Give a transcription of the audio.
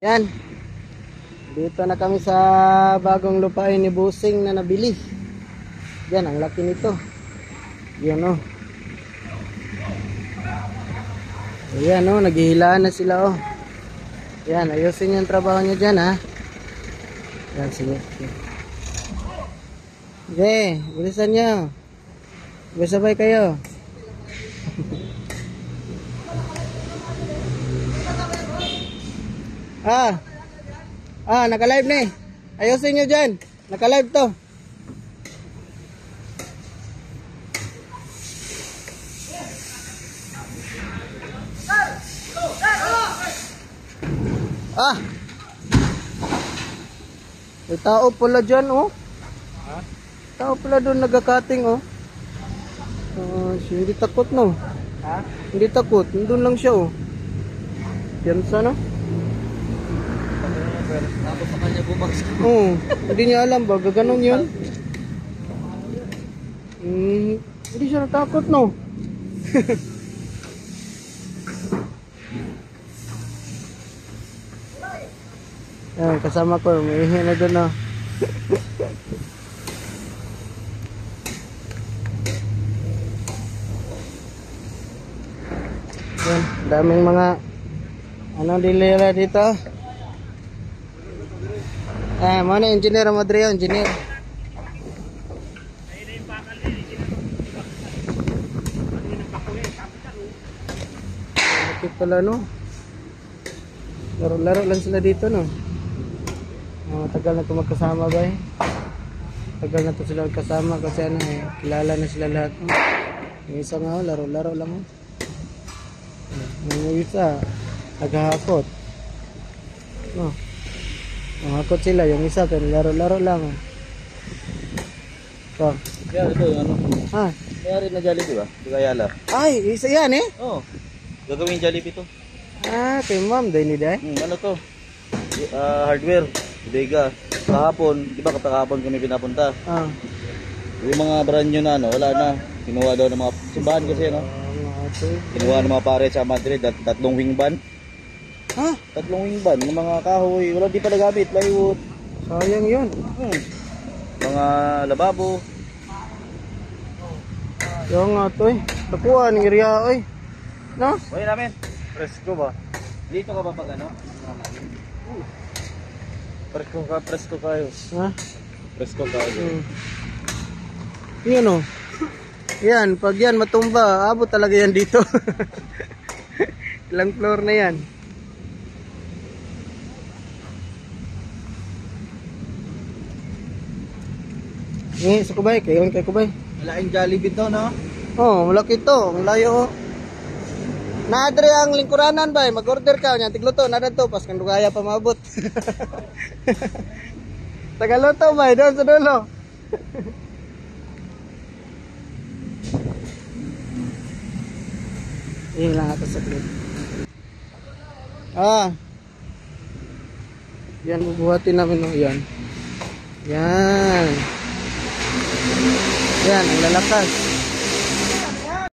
Yan. Dito na kami sa bagong lupain ni Busing na nabili. Yan, ang laki nito. Yan o. Ayan o, naghihilaan na sila o. Yan, ayusin yung trabaho niya dyan ha. Yan, sige. Okay, bilisan nyo. Sabay kayo. Naka-live na eh. Ayusin nyo dyan. Naka-live to. May tao pala dyan oh. Tao pala doon nagka-cutting oh. Hindi takot no. Hindi takot. Nandun lang siya oh. Yan sana. Tapos sa kanya bumagsak. Hindi niya alam ba, gaganon yun. Hindi siya natakot no. Ayan, kasama ko, may ihi na doon no. Ayan, daming mga dilera dito. Mana engineer mo dre engineer. Bakit pala no? Laro-laro lang sila dito no. Tagal na ito magkasama ba eh. Tagal na ito sila magkasama kasi ano eh, kilala na sila lahat no? Yung isa nga laro-laro lang oh. Yung isa naghahakot no. Hakot sila, yung isa pero laro-laro lang. So, Yan, ito yung ano. Mayari na Jollibee ba? Di Ayala. Ay, isa yan eh? Oo. Gagawin Jollibee to. Kay ma'am, dahil ni day? Ano to? Hardware. Bodega. Kahapon, di ba kahapon kami pinapunta? Yung mga brand new na ano, wala na. Kinuha daw ng mga simbahan kasi ano. Kinuha ng mga pare sa Madrid, tatlong wing van. Tatlong wing van, ng mga kahoy, wala di pa nagamit, plywood. Sayang yun. Mga lababo. Yung nga to eh. Tapuan, ng iriya eh. No? Uy namin, presko ba? Dito ka ba pag ano? Presko kayo. Presko kayo. Yun oh. Yan, pag yan matumba, abot talaga yan dito. Ilang floor na yan. Sa Kubay, kayon kay Kubay. Malaking Jollibee to, no? Malaki to, ang layo oh. Naadre ang lingkuranan ba, mag-order ka nya tigluto na dito pas kan dugaya pa maabot. Tagaluto ba doon sa dulo. Lang ako sa clip. Yan bubuhatin namin no, yan. Yan, ang lalakas.